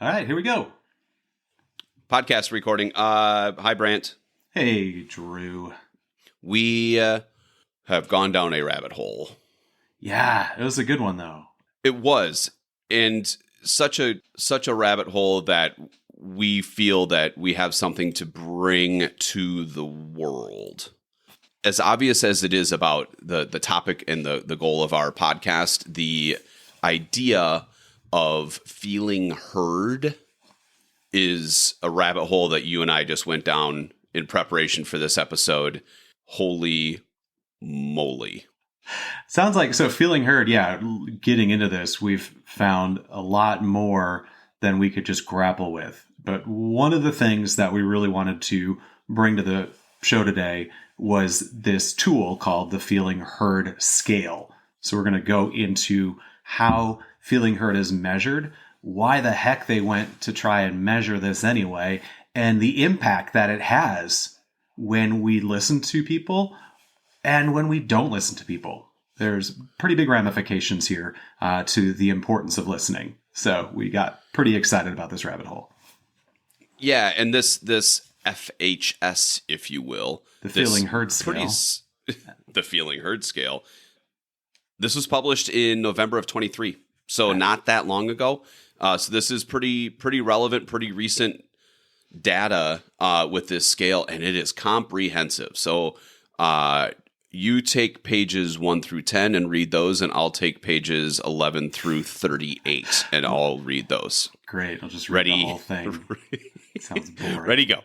All right, here we go. Podcast recording. Hi, Brant. Hey, Drew. We have gone down a rabbit hole. Yeah, it was a good one, though. It was, and such a rabbit hole that we feel that we have something to bring to the world. As obvious as it is about the topic and the goal of our podcast, the idea of feeling heard is a rabbit hole that you and I just went down in preparation for this episode. Holy moly. Sounds like, so feeling heard, yeah, getting into this, we've found a lot more than we could just grapple with. But one of the things that we really wanted to bring to the show today was this tool called the Feeling Heard Scale. So we're going to go into how feeling heard is measured, why the heck they went to try and measure this anyway, and the impact that it has when we listen to people and when we don't listen to people. There's pretty big ramifications here to the importance of listening. So we got pretty excited about this rabbit hole. Yeah, and this FHS, if you will. The Feeling Heard Scale. The Feeling Heard Scale. This was published in November of 23, so not that long ago. So this is pretty relevant, pretty recent data with this scale, and it is comprehensive. So you take pages 1 through 10 and read those, and I'll take pages 11 through 38, and I'll read those. Great. I'll just read the whole thing. Sounds boring. Ready, go.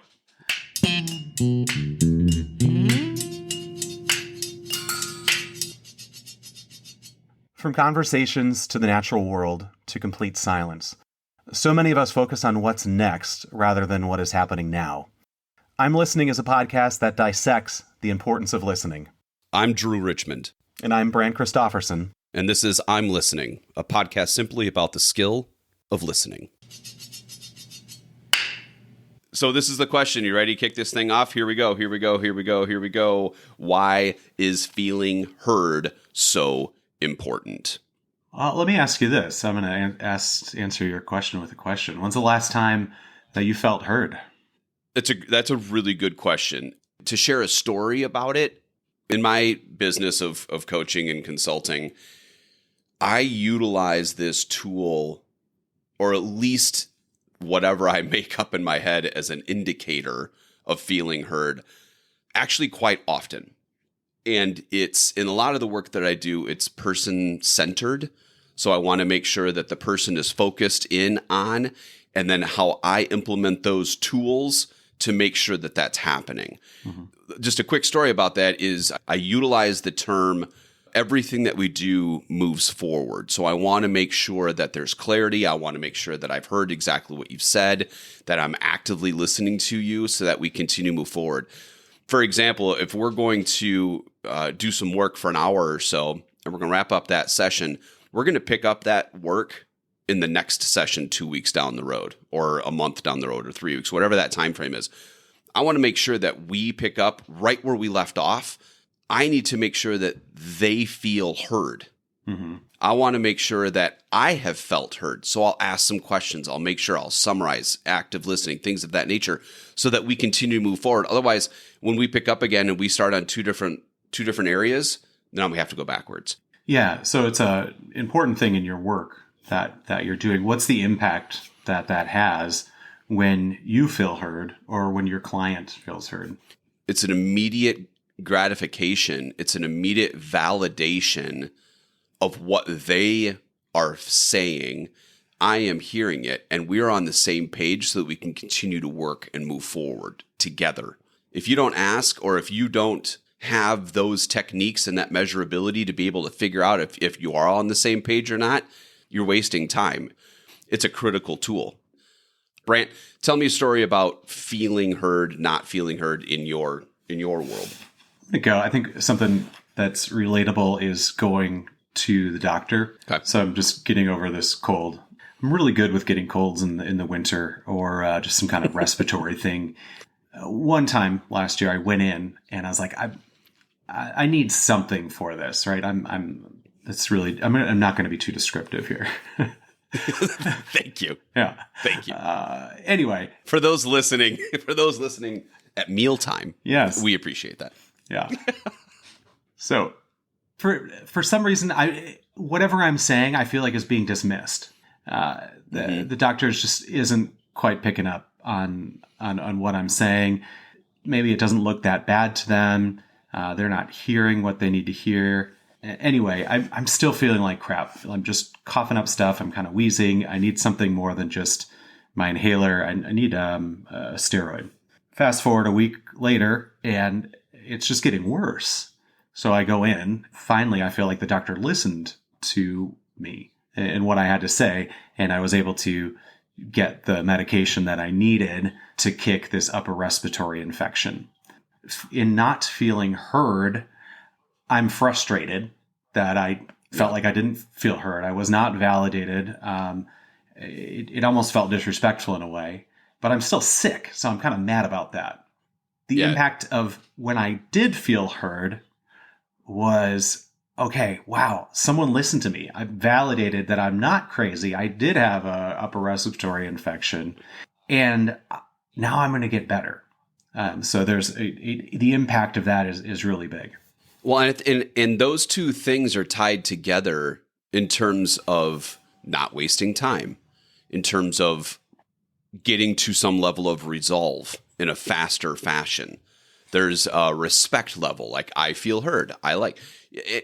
From conversations to the natural world to complete silence, so many of us focus on what's next rather than what is happening now. I'm Listening is a podcast that dissects the importance of listening. I'm Drew Richmond. And I'm Brant Christofferson. And this is I'm Listening, a podcast simply about the skill of listening. So this is the question. You ready to kick this thing off? Here we go. Why is feeling heard so important? Let me ask you this. I'm going to answer your question with a question. When's the last time that you felt heard? That's a really good question. To share a story about it, in my business of coaching and consulting, I utilize this tool, or at least whatever I make up in my head as an indicator of feeling heard, actually quite often. And it's in a lot of the work that I do, it's person-centered. So I want to make sure that the person is focused in on, and then how I implement those tools to make sure that that's happening. Mm-hmm. Just a quick story about that is I utilize the term, everything that we do moves forward. So I want to make sure that there's clarity. I want to make sure that I've heard exactly what you've said, that I'm actively listening to you so that we continue to move forward. For example, if we're going to do some work for an hour or so, and we're going to wrap up that session, we're going to pick up that work in the next session 2 weeks down the road, or a month down the road, or 3 weeks, whatever that time frame is. I want to make sure that we pick up right where we left off. I need to make sure that they feel heard. Mm-hmm. I want to make sure that I have felt heard. So I'll ask some questions. I'll make sure I'll summarize active listening, things of that nature, so that we continue to move forward. Otherwise, when we pick up again and we start on two different areas, then we have to go backwards. Yeah. So it's an important thing in your work that you're doing. What's the impact that has when you feel heard or when your client feels heard? It's an immediate gratification. It's an immediate validation of what they are saying. I am hearing it, and we're on the same page so that we can continue to work and move forward together. If you don't ask, or if you don't have those techniques and that measurability to be able to figure out if you are on the same page or not, you're wasting time. It's a critical tool. Brant, tell me a story about feeling heard, not feeling heard in your world. I think something that's relatable is going to the doctor. Okay. So I'm just getting over this cold. I'm really good with getting colds in the winter, or just some kind of respiratory thing. One time last year, I went in and I was like, I need something for this, right? I'm not going to be too descriptive here. Thank you. Yeah. Thank you. Anyway. For those listening at mealtime, yes, we appreciate that. Yeah. So for some reason, whatever I'm saying, I feel like is being dismissed. The doctor just isn't quite picking up on what I'm saying. Maybe it doesn't look that bad to them. They're not hearing what they need to hear. Anyway, I'm still feeling like crap. I'm just coughing up stuff. I'm kind of wheezing. I need something more than just my inhaler. I need a steroid. Fast forward a week later, and it's just getting worse. So I go in. Finally, I feel like the doctor listened to me and what I had to say, and I was able to get the medication that I needed to kick this upper respiratory infection. In not feeling heard, I'm frustrated that I felt like I didn't feel heard. I was not validated. It almost felt disrespectful in a way, but I'm still sick, so I'm kind of mad about that. The impact of when I did feel heard was, okay, wow, someone listened to me. I validated that I'm not crazy. I did have a upper respiratory infection, and now I'm going to get better. So there's the impact of that is really big. Well, and those two things are tied together in terms of not wasting time, in terms of getting to some level of resolve in a faster fashion. There's a respect level, like I feel heard.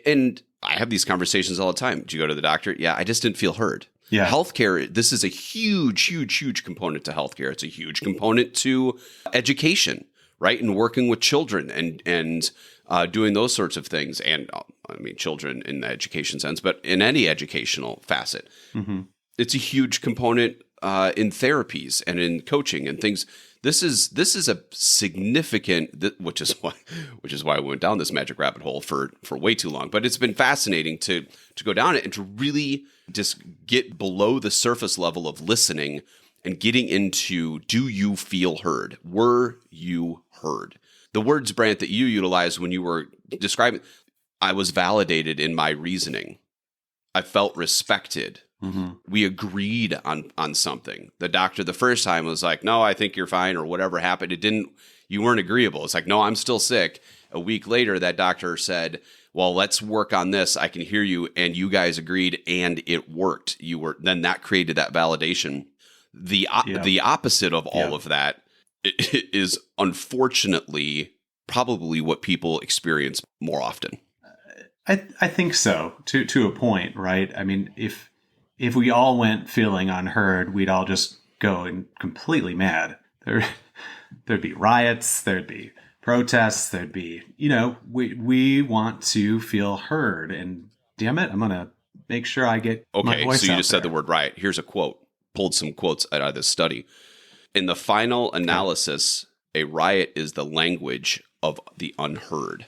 And I have these conversations all the time. Did you go to the doctor? Yeah, I just didn't feel heard. Yeah. Healthcare, this is a huge component to healthcare. It's a huge component to education, right? And working with children and doing those sorts of things. And I mean, children in the education sense, but in any educational facet. Mm-hmm. It's a huge component in therapies and in coaching and things. This is a significant, which is why I went down this magic rabbit hole for way too long. But it's been fascinating to go down it and to really just get below the surface level of listening and getting into, do you feel heard? Were you heard? The words, Brant, that you utilized when you were describing, I was validated in my reasoning. I felt respected. Mm-hmm. We agreed on something. The doctor the first time was like, no, I think you're fine, or whatever happened. You weren't agreeable. It's like, no, I'm still sick. A week later, that doctor said, well, let's work on this. I can hear you. And you guys agreed and it worked. Then that created that validation. The opposite of all of that is unfortunately probably what people experience more often. I think so, to a point, right? I mean, if we all went feeling unheard, we'd all just go and completely mad. There'd be riots, there'd be protests, there'd be, we want to feel heard, and damn it, I'm going to make sure I get my voice so you out just there. Said the word riot. Here's a quote. Pulled some quotes out of this study. In the final analysis, a riot is the language of the unheard.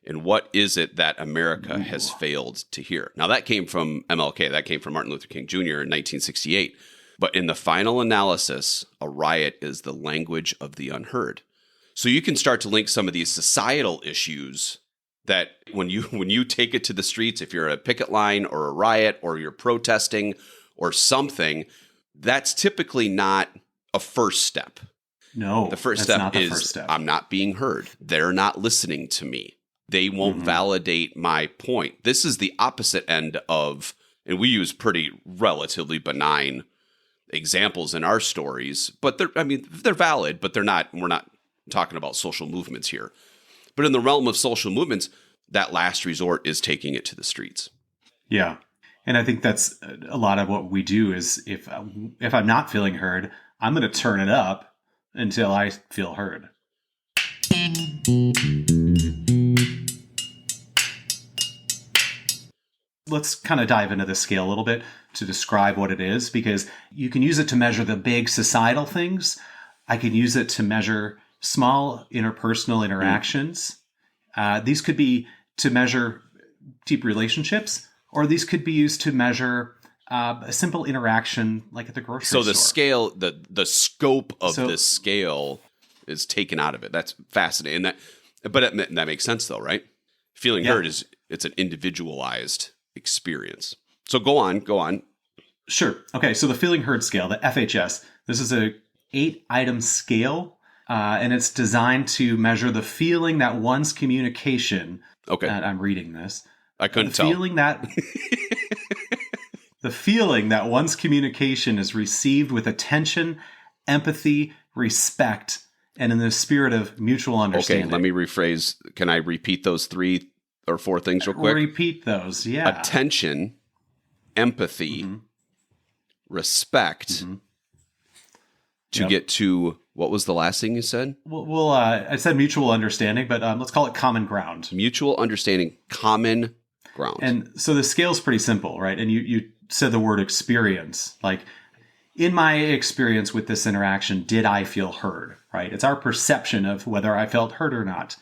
And what is it that America has failed to hear? Now, that came from MLK. That came from Martin Luther King Jr. in 1968. But in the final analysis, a riot is the language of the unheard. So you can start to link some of these societal issues that when you take it to the streets, if you're a picket line or a riot or you're protesting or something, that's typically not a first step. No, the first step is I'm not being heard. They're not listening to me. They won't validate my point. This is the opposite end of, and we use pretty relatively benign examples in our stories, but they're valid, but we're not talking about social movements here. But in the realm of social movements, that last resort is taking it to the streets. Yeah. And I think that's a lot of what we do is if I'm not feeling heard, I'm going to turn it up until I feel heard. Let's kind of dive into the scale a little bit to describe what it is, because you can use it to measure the big societal things. I can use it to measure small interpersonal interactions. These could be to measure deep relationships, or these could be used to measure a simple interaction like at the grocery store. So the scale, the scope of this scale is taken out of it. That's fascinating. But that makes sense though, right? Feeling heard it's an individualized experience. So go on. Sure. Okay. So the feeling heard scale, the FHS, this is a 8-item scale, and it's designed to measure the feeling that one's communication. Okay. And I'm reading this. I couldn't the tell. The feeling that one's communication is received with attention, empathy, respect, and in the spirit of mutual understanding. Okay, let me rephrase. Can I repeat those 3 or 4 things real quick? Repeat those, yeah. Attention, empathy, respect, to get to, what was the last thing you said? Well, I said mutual understanding, but let's call it common ground. Mutual understanding, common ground. And so the scale's pretty simple, right? And you said the word experience. Like, in my experience with this interaction, did I feel heard, right? It's our perception of whether I felt heard or not.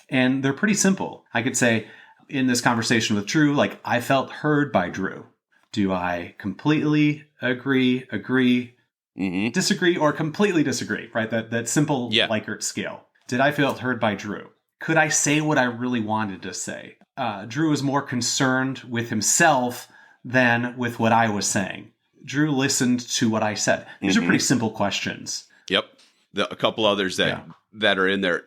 And they're pretty simple. I could say, in this conversation with Drew, like, I felt heard by Drew. Do I completely agree, disagree, or completely disagree, right? That simple Likert scale. Did I feel heard by Drew? Could I say what I really wanted to say? Drew was more concerned with himself than with what I was saying. Drew listened to what I said. These are pretty simple questions. Yep. A couple others that are in there.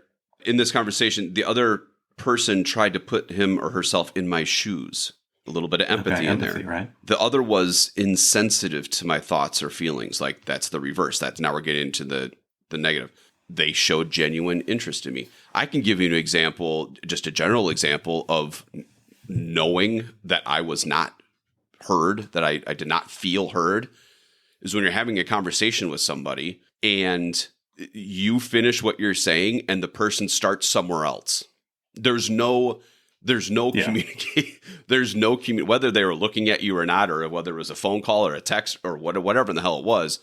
In this conversation, the other person tried to put him or herself in my shoes. A little bit of empathy in there. Right? The other was insensitive to my thoughts or feelings. Like, that's the reverse. That's now we're getting into the negative. They showed genuine interest in me. I can give you an example, just a general example of knowing that I was not heard, that I did not feel heard, is when you're having a conversation with somebody and you finish what you're saying and the person starts somewhere else. There's no communicate. There's no whether they were looking at you or not, or whether it was a phone call or a text or whatever in the hell it was.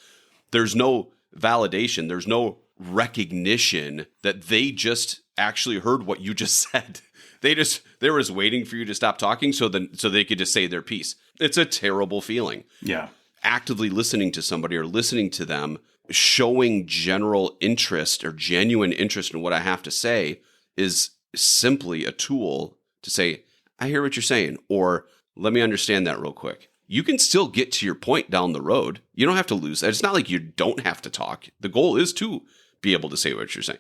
There's no validation. There's no recognition that they just actually heard what you just said. They were just waiting for you to stop talking so they could just say their piece. It's a terrible feeling. Yeah. Actively listening to somebody or listening to them, showing general interest or genuine interest in what I have to say is simply a tool to say, I hear what you're saying, or let me understand that real quick. You can still get to your point down the road. You don't have to lose that. It's not like you don't have to talk. The goal is to be able to say what you're saying.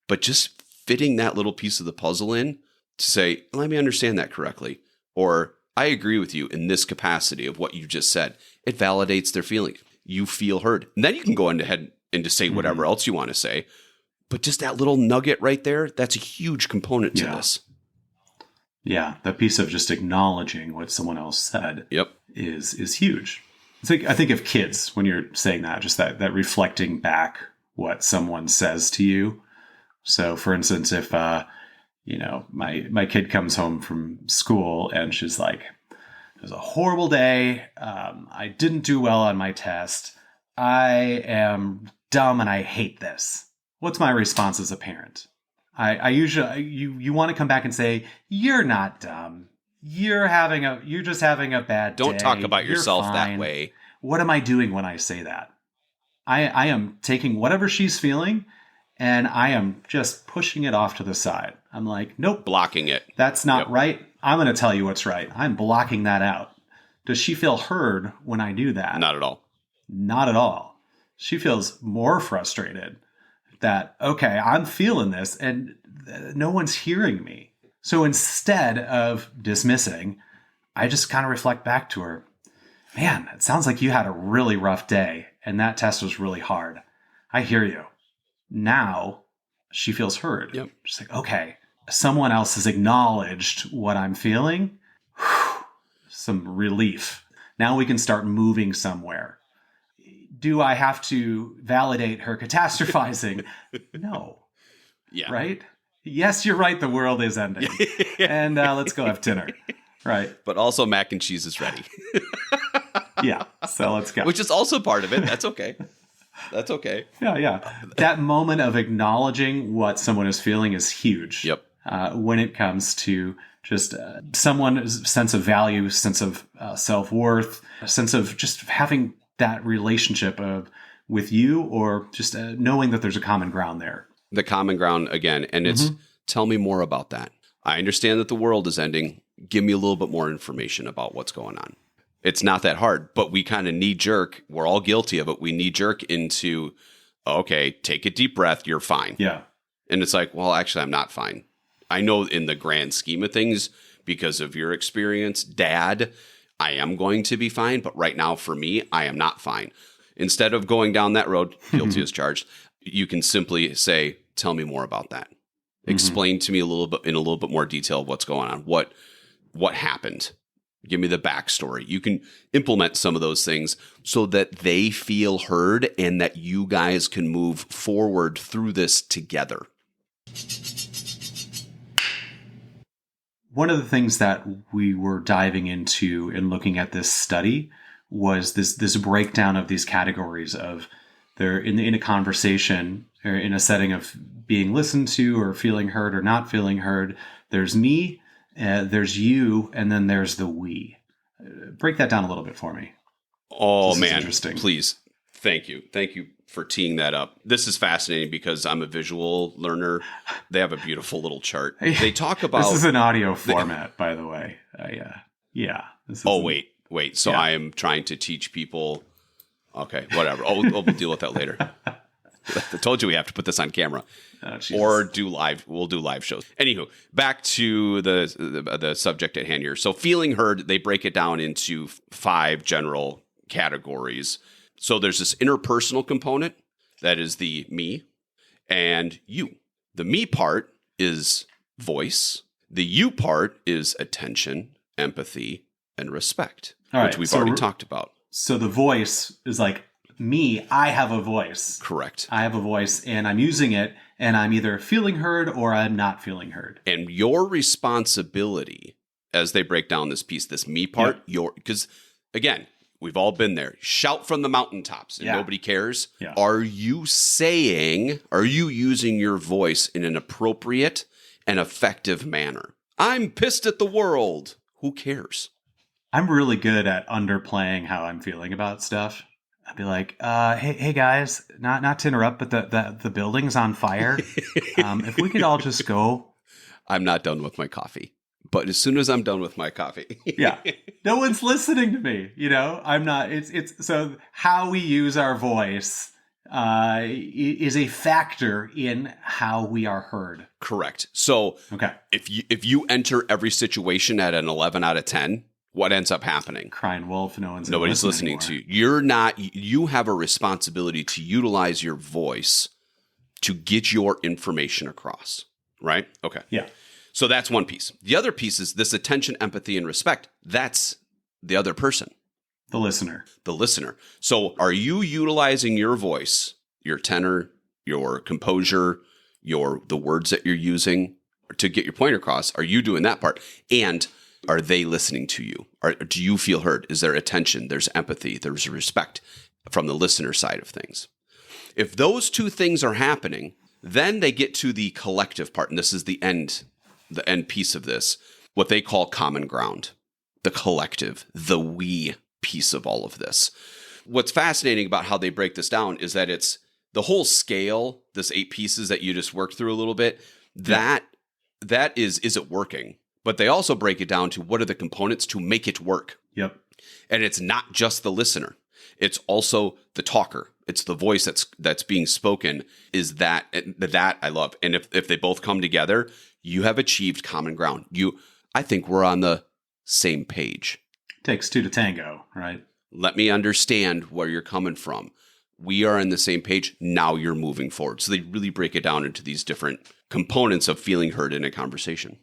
But just fitting that little piece of the puzzle in to say, let me understand that correctly, or I agree with you in this capacity of what you just said. It validates their feeling. You feel heard. And then you can go ahead and just say whatever else you want to say. But just that little nugget right there, that's a huge component to this. Yeah, that piece of just acknowledging what someone else said is huge. I think of kids when you're saying that, just that reflecting back what someone says to you. So, for instance, if my kid comes home from school and she's like, "It was a horrible day. I didn't do well on my test. I am dumb and I hate this." What's my response as a parent? I usually you want to come back and say, "You're not dumb. You're just having a bad day. Don't talk about yourself that way." What am I doing when I say that? I am taking whatever she's feeling and I am just pushing it off to the side. I'm like, nope. Blocking it. That's not right. I'm going to tell you what's right. I'm blocking that out. Does she feel heard when I do that? Not at all. Not at all. She feels more frustrated that, okay, I'm feeling this and no one's hearing me. So instead of dismissing, I just kind of reflect back to her, man, it sounds like you had a really rough day and that test was really hard. I hear you. Now she feels heard. Yep. She's like, okay, someone else has acknowledged what I'm feeling. Whew, some relief. Now we can start moving somewhere. Do I have to validate her catastrophizing? No. Yeah. Right? Yes, you're right. The world is ending. And let's go have dinner. Right. But also mac and cheese is ready. Yeah. So let's go. Which is also part of it. That's okay. That's okay. Yeah. That moment of acknowledging what someone is feeling is huge. Yep. When it comes to just someone's sense of value, sense of self-worth, a sense of just having that relationship with you, or just knowing that there's a common ground there. The common ground again. And it's, tell me more about that. I understand that the world is ending. Give me a little bit more information about what's going on. It's not that hard, but we kind of knee jerk. We're all guilty of it. We knee jerk into, okay, take a deep breath. You're fine. Yeah. And it's like, well, actually, I'm not fine. I know in the grand scheme of things, because of your experience, Dad, I am going to be fine. But right now, for me, I am not fine. Instead of going down that road, guilty as charged, you can simply say, tell me more about that. Explain to me a little bit in a little bit more detail what's going on. What happened? Give me the backstory. You can implement some of those things so that they feel heard and that you guys can move forward through this together. One of the things that we were diving into in looking at this study was this breakdown of these categories of they're in a conversation or in a setting of being listened to or feeling heard or not feeling heard. There's me, there's you, and then there's the we. Break that down a little bit for me. Oh, This is man. interesting. Please. Thank you. Thank you for teeing that up. This is fascinating because I'm a visual learner. They have a beautiful little chart. They talk about... This is an audio format, by the way. Yeah. Wait. So Yeah. I am trying to teach people... Okay, whatever. We'll deal with that later. I told you we have to put this on camera. Oh, Or do live. We'll do live shows. Anywho, back to the subject at hand here. So feeling heard, they break it down into 5 general categories. So there's this interpersonal component that is the me and you. The me part is voice. The you part is attention, empathy, and respect, All which right, we've so already talked about. So the voice is like me. I have a voice. Correct. I have a voice and I'm using it and I'm either feeling heard or I'm not feeling heard. And your responsibility as they break down this piece, this me part, because again, we've all been there. Shout from the mountaintops and nobody cares. Yeah. Are you using your voice in an appropriate and effective manner? I'm pissed at the world. Who cares? I'm really good at underplaying how I'm feeling about stuff. I'd be like, hey guys, not to interrupt, but the building's on fire. If we could all just go. I'm not done with my coffee. But as soon as I'm done with my coffee. Yeah. No one's listening to me. I'm not. It's so how we use our voice is a factor in how we are heard. Correct. So Okay. if you enter every situation at an 11 out of 10, what ends up happening? Crying wolf, Nobody's listening to you. You have a responsibility to utilize your voice to get your information across, right? Okay. Yeah. So that's one piece. The other piece is this attention, empathy, and respect. That's the other person, The listener. the listener. So are you utilizing your voice, your tenor, your composure, the words that you're using to get your point across? Are you doing that part? And are they listening to you? Do you feel heard? Is there attention? There's empathy. There's respect from the listener side of things. If those 2 things are happening, then they get to the collective part. And this is the end piece of this, what they call common ground, the collective, the we piece of all of this. What's fascinating about how they break this down is that it's the whole scale, this 8 pieces that you just worked through a little bit, that is it working? But they also break it down to what are the components to make it work. Yep. And it's not just the listener. It's also the talker. It's the voice that's being spoken is that I love. And if they both come together, you have achieved common ground. I think we're on the same page. Takes 2 to tango, right? Let me understand where you're coming from. We are on the same page. Now you're moving forward. So they really break it down into these different components of feeling heard in a conversation.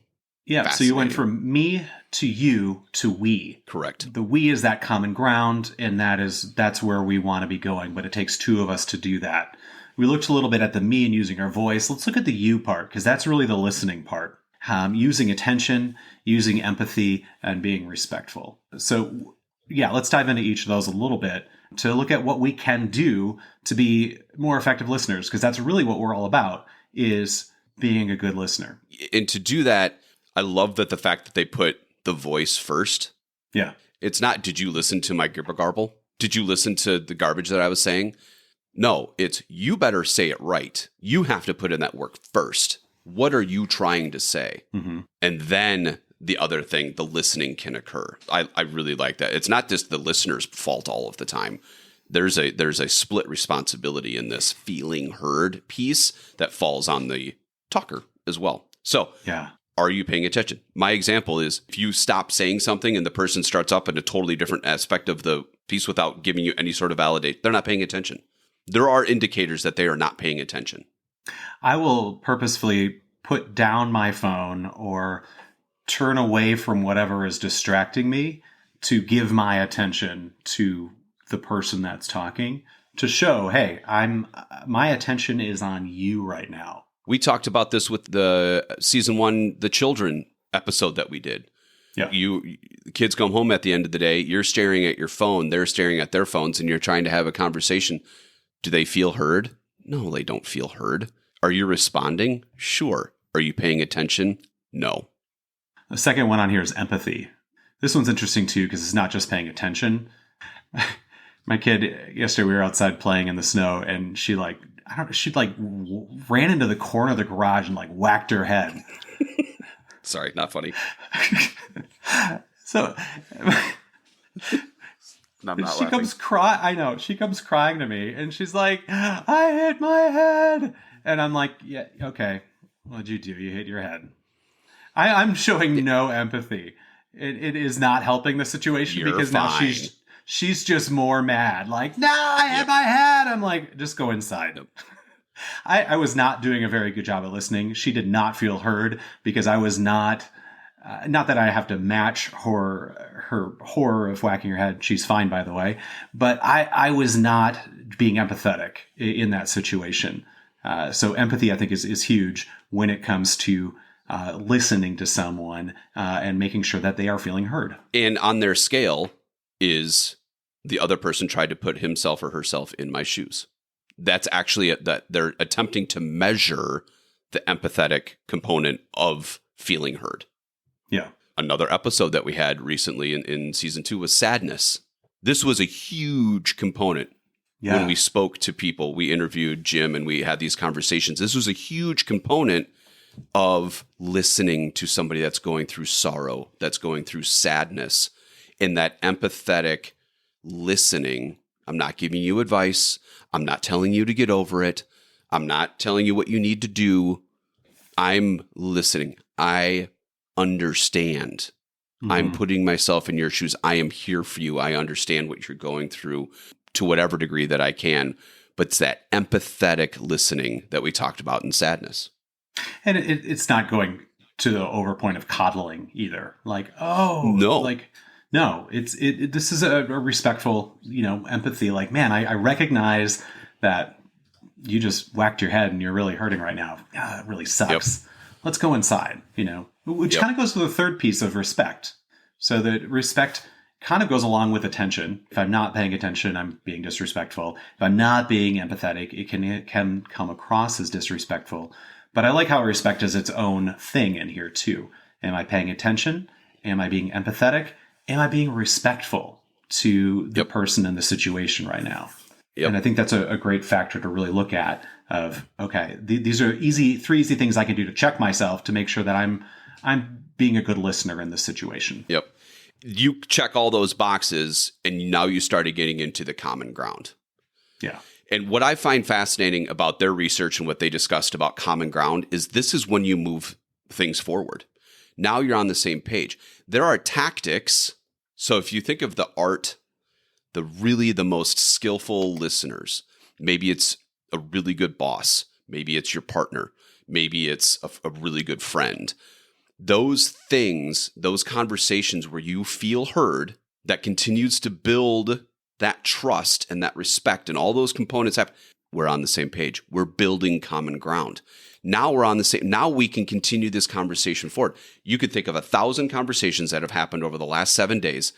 Yeah, so you went from me to you to we. Correct. The we is that common ground, and that's where we want to be going, but it takes 2 of us to do that. We looked a little bit at the me and using our voice. Let's look at the you part, because that's really the listening part. Using attention, using empathy, and being respectful. So, yeah, let's dive into each of those a little bit to look at what we can do to be more effective listeners, because that's really what we're all about, is being a good listener. And to do that, I love that the fact that they put the voice first. Yeah. It's not, did you listen to my garble? Did you listen to the garbage that I was saying? No, it's you better say it right. You have to put in that work first. What are you trying to say? Mm-hmm. And then the other thing, the listening, can occur. I really like that. It's not just the listener's fault all of the time. There's a split responsibility in this feeling heard piece that falls on the talker as well. So Yeah. are you paying attention? My example is if you stop saying something and the person starts up in a totally different aspect of the piece without giving you any sort of validation, they're not paying attention. There are indicators that they are not paying attention. I will purposefully put down my phone or turn away from whatever is distracting me to give my attention to the person that's talking, to show, hey, my attention is on you right now. We talked about this with the season 1, the children episode that we did. Yeah. The kids come home at the end of the day, you're staring at your phone, they're staring at their phones, and you're trying to have a conversation. Do they feel heard? No, they don't feel heard. Are you responding? Sure. Are you paying attention? No. The second one on here is empathy. This one's interesting too, because it's not just paying attention. My kid, yesterday we were outside playing in the snow, and she ran into the corner of the garage and whacked her head. Sorry, not funny. So I'm not she laughing. comes crying. I know, she comes crying to me, and she's like, "I hit my head," and I'm like, "Yeah, okay. What'd you do? You hit your head." I'm showing no empathy. It is not helping the situation. You're because fine. Now she's just more mad. Like, no, I hit my head. I'm like, just go inside. Yep. I was not doing a very good job of listening. She did not feel heard because I was not. Not that I have to match her horror of whacking her head. She's fine, by the way. But I was not being empathetic in that situation. So empathy, I think, is huge when it comes to listening to someone and making sure that they are feeling heard. And on their scale is the other person tried to put himself or herself in my shoes. That's actually that they're attempting to measure the empathetic component of feeling heard. Yeah. Another episode that we had recently in season 2 was sadness. This was a huge component. Yeah. When we spoke to people, we interviewed Jim and we had these conversations. This was a huge component of listening to somebody that's going through sorrow, that's going through sadness, and that empathetic listening. I'm not giving you advice. I'm not telling you to get over it. I'm not telling you what you need to do. I'm listening. I understand. Mm-hmm. I'm putting myself in your shoes. I am here for you. I understand what you're going through to whatever degree that I can. But it's that empathetic listening that we talked about in sadness. And it's not going to the over point of coddling either. Like, oh, no, no. This is a respectful, empathy. Like, man, I recognize that you just whacked your head and you're really hurting right now. It really sucks. Yep. Let's go inside. Which kind of goes to the third piece of respect. So that respect kind of goes along with attention. If I'm not paying attention, I'm being disrespectful. If I'm not being empathetic, it can come across as disrespectful. But I like how respect is its own thing in here too. Am I paying attention? Am I being empathetic? Am I being respectful to the person in the situation right now? Yep. And I think that's a great factor to really look at of, okay, these are three easy things I can do to check myself to make sure that I'm being a good listener in this situation. Yep. You check all those boxes and now you started getting into the common ground. Yeah. And what I find fascinating about their research and what they discussed about common ground is this is when you move things forward. Now you're on the same page. There are tactics. So if you think of the art, the most skillful listeners, maybe it's a really good boss. Maybe it's your partner. Maybe it's a really good friend. Those things, those conversations where you feel heard, that continues to build that trust and that respect and all those components happen. We're on the same page. We're building common ground. Now we're on the same. Now we can continue this conversation forward. You could think of 1,000 conversations that have happened over the last 7 days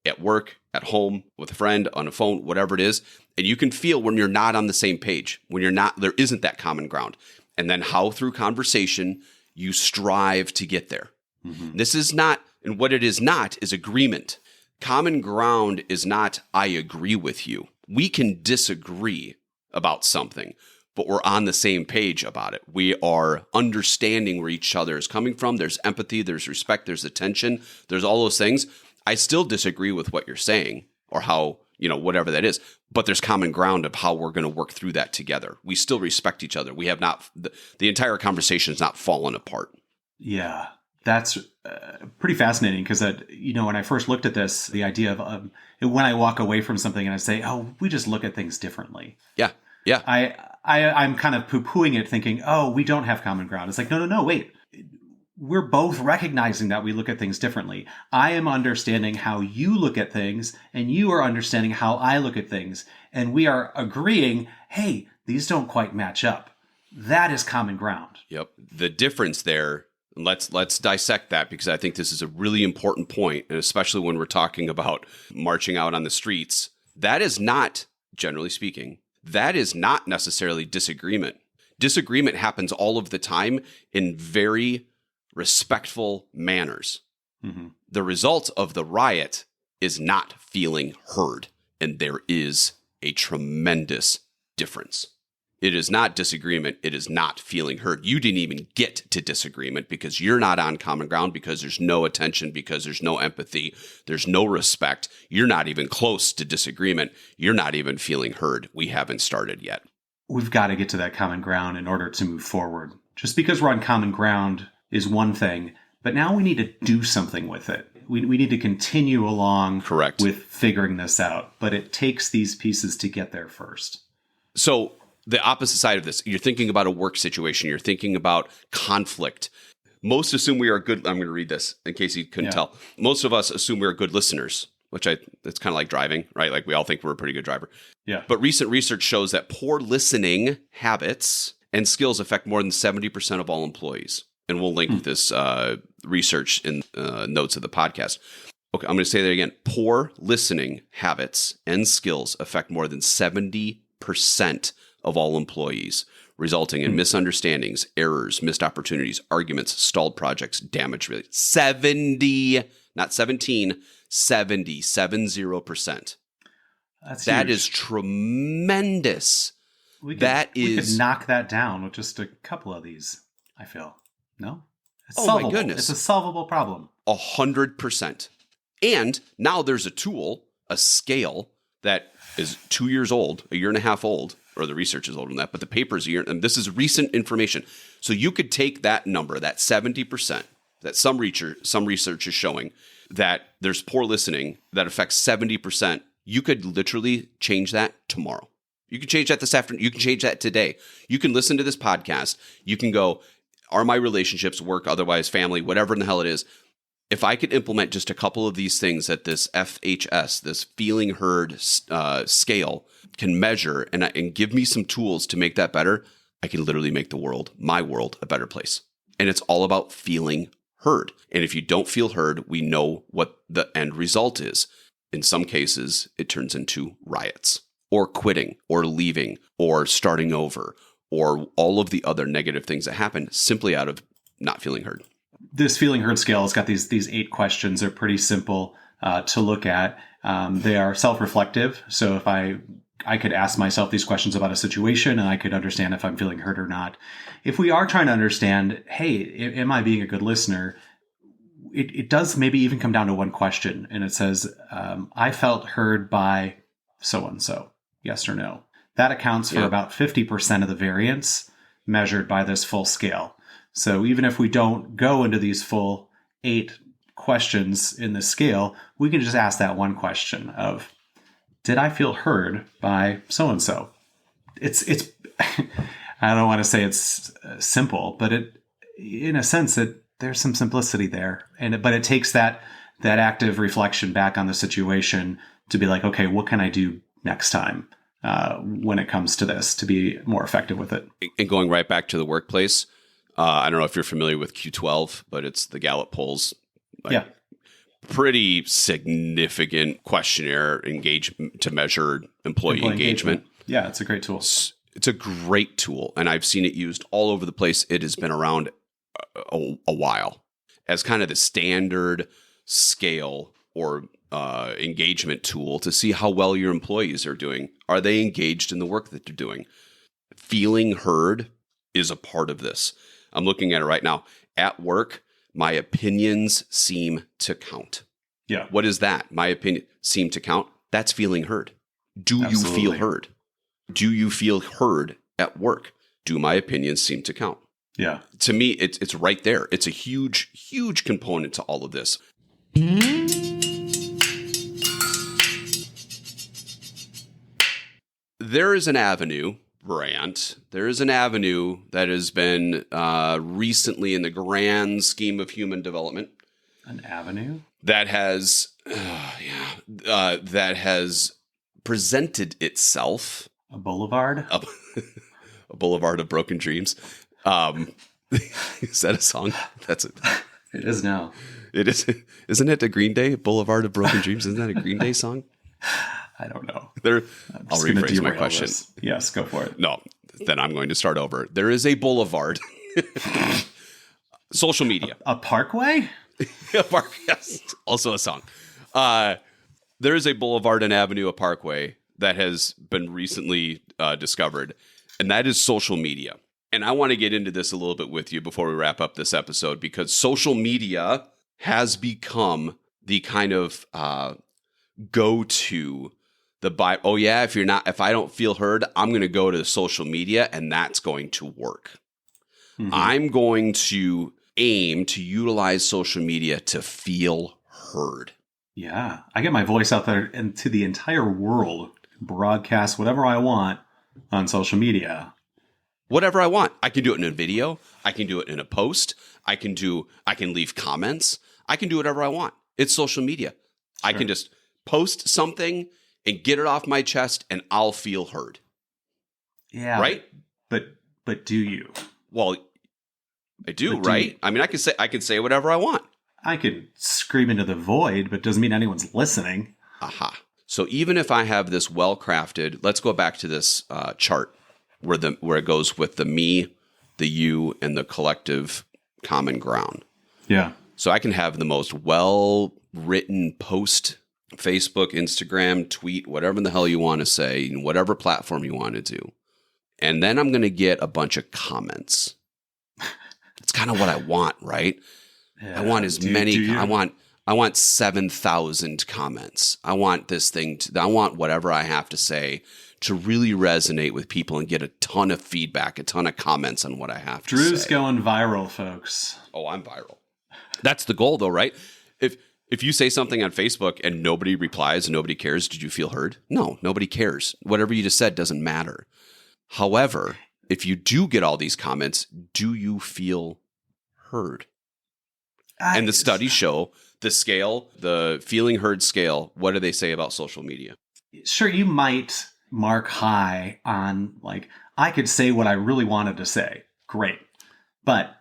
at work, at home, with a friend, on a phone, whatever it is. And you can feel when you're not on the same page, when there isn't that common ground. And then how through conversation you strive to get there. Mm-hmm. This is not, and what it is not is agreement. Common ground is not, I agree with you. We can disagree about something, but we're on the same page about it. We are understanding where each other is coming from. There's empathy, there's respect, there's attention, there's all those things. I still disagree with what you're saying or how, whatever that is, but there's common ground of how we're going to work through that together. We still respect each other. We have not, the entire conversation has not fallen apart. Yeah, that's pretty fascinating because when I first looked at this, the idea of when I walk away from something and I say, oh, we just look at things differently. Yeah. Yeah. I'm kind of poo-pooing it thinking, oh, we don't have common ground. It's like, no, wait. We're both recognizing that we look at things differently. I am understanding how you look at things, and you are understanding how I look at things. And we are agreeing, hey, these don't quite match up. That is common ground. Yep. The difference there, let's dissect that, because I think this is a really important point, and especially when we're talking about marching out on the streets. That is not, generally speaking, that is not necessarily disagreement. Disagreement happens all of the time in very respectful manners. Mm-hmm. The result of the riot is not feeling heard, and there is a tremendous difference. It is not disagreement. It is not feeling heard. You didn't even get to disagreement because you're not on common ground, because there's no attention, because there's no empathy, there's no respect. You're not even close to disagreement. You're not even feeling heard. We haven't started yet. We've got to get to that common ground in order to move forward. Just because we're on common ground is one thing, but now we need to do something with it. We need to continue along Correct. With figuring this out, but it takes these pieces to get there first. So the opposite side of this, you're thinking about a work situation, you're thinking about conflict. Most assume we are good. I'm going to read this in case you couldn't tell. Most of us assume we're good listeners, which it's kind of like driving, right? Like we all think we're a pretty good driver. Yeah. But recent research shows that poor listening habits and skills affect more than 70% of all employees. And we'll link this research in notes of the podcast. Okay, I'm going to say that again. Poor listening habits and skills affect more than 70% of all employees, resulting in misunderstandings, errors, missed opportunities, arguments, stalled projects, damage. 70, not 17, 70%. That huge. is tremendous. We could knock that down with just a couple of these, I feel. No? It's solvable. My goodness. It's a solvable problem. 100%. And now there's a tool, a scale that is 2 years old, a year and a half old, or the research is older than that, but the paper is a year, and this is recent information. So you could take that number, that 70%, that some research is showing that there's poor listening that affects 70%. You could literally change that tomorrow. You can change that this afternoon. You can change that today. You can listen to this podcast. You can go, are my relationships, work, otherwise family, whatever in the hell it is. If I could implement just a couple of these things that this FHS, this feeling heard scale can measure and give me some tools to make that better, I can literally make the world, my world, a better place. And it's all about feeling heard. And if you don't feel heard, we know what the end result is. In some cases, it turns into riots or quitting or leaving or starting over or all of the other negative things that happen simply out of not feeling heard. This feeling heard scale has got these 8 questions. They're pretty simple to look at. They are self-reflective. So if I could ask myself these questions about a situation and I could understand if I'm feeling heard or not. If we are trying to understand, hey, am I being a good listener? It does maybe even come down to one question. And it says, I felt heard by so-and-so, yes or no. That accounts for about 50% of the variance measured by this full scale. So even if we don't go into these full 8 questions in the scale, we can just ask that one question of, did I feel heard by so-and-so? It's I don't want to say it's simple, but in a sense there's some simplicity there. But it takes that active reflection back on the situation to be like, okay, what can I do next time when it comes to this to be more effective with it? And going right back to the workplace, I don't know if you're familiar with Q12, but it's the Gallup polls. Pretty significant questionnaire engagement to measure employee engagement. Yeah, it's a great tool. It's a great tool, and I've seen it used all over the place. It has been around a while as kind of the standard scale or engagement tool to see how well your employees are doing. Are they engaged in the work that they're doing? Feeling heard is a part of this. I'm looking at it right now. At work, my opinions seem to count. Yeah. What is that? My opinion seem to count. That's feeling heard. Do Absolutely. you feel heard? Do you feel heard at work? Do my opinions seem to count? Yeah. To me, it's right there. It's a huge, huge component to all of this. There is an avenue, Brant. There is an avenue that has been recently in the grand scheme of human development. An avenue? That has, that has presented itself. A boulevard? A boulevard of broken dreams. Is that a song? That's it. It is now. It is. Isn't it a Green Day Boulevard of Broken Dreams? Isn't that a Green Day song? I don't know. I'll rephrase my question. This. Yes, go for it. No, then I'm going to start over. There is a boulevard. Social media. A parkway? A park, yes. Also a song. There is a boulevard, an avenue, a parkway that has been recently discovered, and that is social media. And I want to get into this a little bit with you before we wrap up this episode, because social media has become the kind of go-to. If I don't feel heard, I'm going to go to social media, and that's going to work. Mm-hmm. I'm going to aim to utilize social media to feel heard. Yeah. I get my voice out there and to the entire world, broadcast whatever I want on social media. Whatever I want. I can do it in a video. I can do it in a post. I can leave comments. I can do whatever I want. It's social media. Sure. I can just post something and get it off my chest, and I'll feel heard. Yeah. Right? But do you? Well, I do, right? I mean, I can say whatever I want. I could scream into the void, but doesn't mean anyone's listening. Aha. So even if I have this well-crafted, let's go back to this chart where it goes with the me, the you, and the collective common ground. Yeah. So I can have the most well-written post, Facebook, Instagram, tweet, whatever the hell you want to say, whatever platform you want to do. And then I'm going to get a bunch of comments. It's kind of what I want, right? Yeah, I want as many. I want 7,000 comments. I want this thing. I want whatever I have to say to really resonate with people and get a ton of feedback, a ton of comments on what I have to say. Drew's going viral, folks. Oh, I'm viral. That's the goal, though, right? If you say something on Facebook and nobody replies and nobody cares, did you feel heard? No, nobody cares. Whatever you just said doesn't matter. However, if you do get all these comments, do you feel heard? And the studies show the scale, the feeling heard scale. What do they say about social media? Sure, you might mark high on, like, I could say what I really wanted to say. Great. But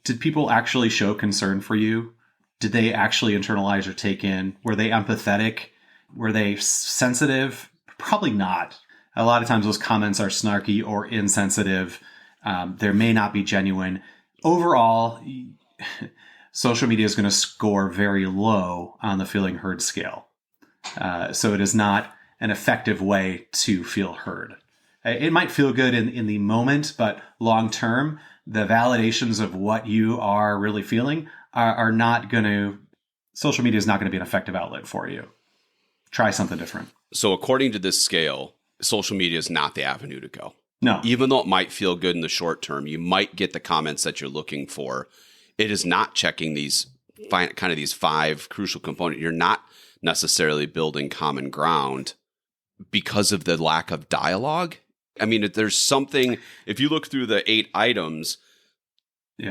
did people actually show concern for you? Did they actually internalize or take in? Were they empathetic? Were they sensitive? Probably not. A lot of times those comments are snarky or insensitive. There may not be genuine. Overall, social media is going to score very low on the feeling heard scale. So it is not an effective way to feel heard. It might feel good in the moment, but long term, the validations of what you are really feeling are not going to, social media is not going to be an effective outlet for you. Try something different. So according to this scale, social media is not the avenue to go. No. Even though it might feel good in the short term, you might get the comments that you're looking for. It is not checking these five crucial components. You're not necessarily building common ground because of the lack of dialogue. I mean, if there's something, if you look through the 8 items,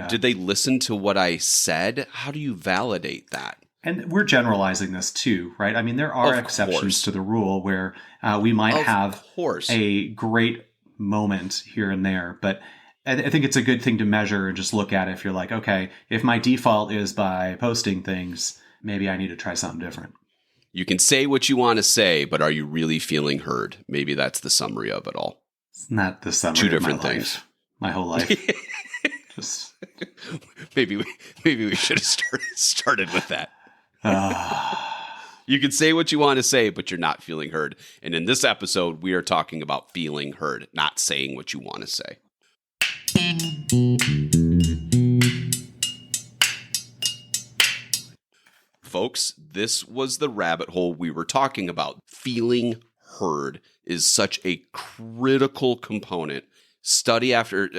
did they listen to what I said? How do you validate that? And we're generalizing this too, right? I mean, there are exceptions to the rule where we might have a great moment here and there, but I think it's a good thing to measure and just look at it if you're like, okay, if my default is by posting things, maybe I need to try something different. You can say what you want to say, but are you really feeling heard? Maybe that's the summary of it all. It's not the summary. 2 different things. My whole life. Just maybe we should have started with that. You can say what you want to say, but you're not feeling heard. And in this episode, we are talking about feeling heard, not saying what you want to say. Folks, this was the rabbit hole we were talking about. Feeling heard is such a critical component. Study after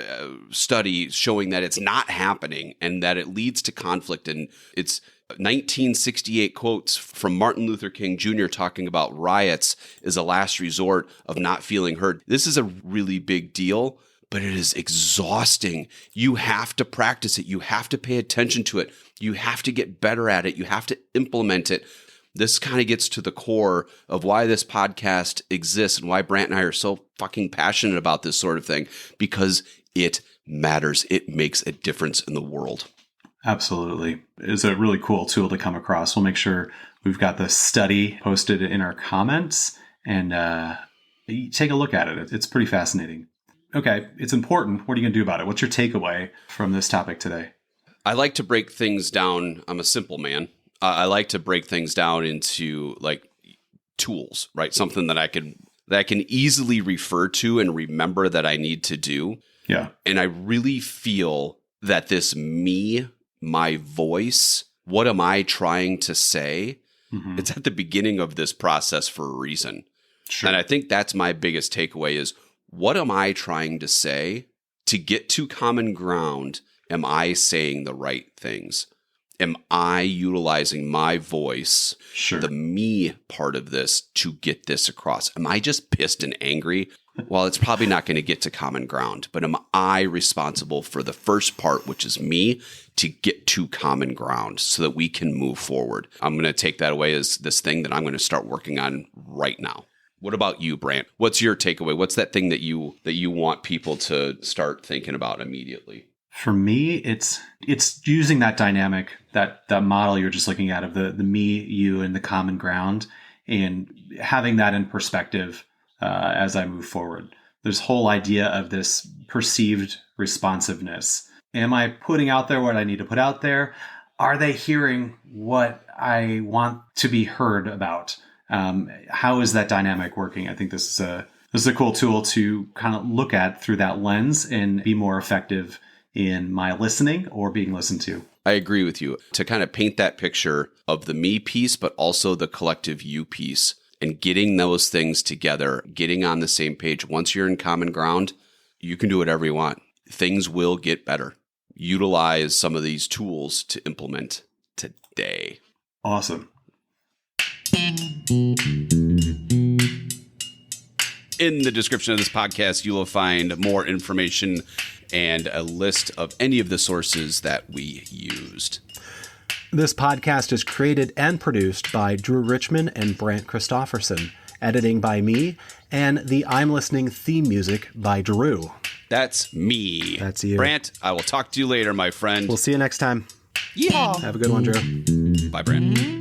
study showing that it's not happening and that it leads to conflict. And it's 1968 quotes from Martin Luther King Jr. talking about riots is a last resort of not feeling heard. This is a really big deal, but it is exhausting. You have to practice it. You have to pay attention to it. You have to get better at it. You have to implement it. This kind of gets to the core of why this podcast exists and why Brant and I are so fucking passionate about this sort of thing, because it matters. It makes a difference in the world. Absolutely. It's a really cool tool to come across. We'll make sure we've got the study posted in our comments and take a look at it. It's pretty fascinating. Okay, it's important. What are you going to do about it? What's your takeaway from this topic today? I like to break things down. I'm a simple man. I like to break things down into like tools, right? Something that I can easily refer to and remember that I need to do. Yeah. And I really feel that this my voice, what am I trying to say? Mm-hmm. It's at the beginning of this process for a reason. Sure. And I think that's my biggest takeaway is, what am I trying to say? To get to common ground, am I saying the right things? Am I utilizing my voice, sure, the me part of this, to get this across? Am I just pissed and angry? Well, it's probably not going to get to common ground, but am I responsible for the first part, which is me, to get to common ground so that we can move forward? I'm going to take that away as this thing that I'm going to start working on right now. What about you, Brant? What's your takeaway? What's that thing that you want people to start thinking about immediately? For me, it's using that dynamic, that model you're just looking at of the me, you, and the common ground, and having that in perspective as I move forward. This whole idea of this perceived responsiveness. Am I putting out there what I need to put out there? Are they hearing what I want to be heard about? How is that dynamic working? I think this is a cool tool to kind of look at through that lens and be more effective in my listening or being listened to. I agree with you. To kind of paint that picture of the me piece, but also the collective you piece, and getting those things together, getting on the same page. Once you're in common ground, you can do whatever you want. Things will get better. Utilize some of these tools to implement today. Awesome. In the description of this podcast, you will find more information and a list of any of the sources that we used. This podcast is created and produced by Drew Richmond and Brant Christofferson, editing by me, and the I'm Listening theme music by Drew. That's me. That's you. Brant, I will talk to you later, my friend. We'll see you next time. Yeehaw. Have a good one, Drew. Bye, Brant.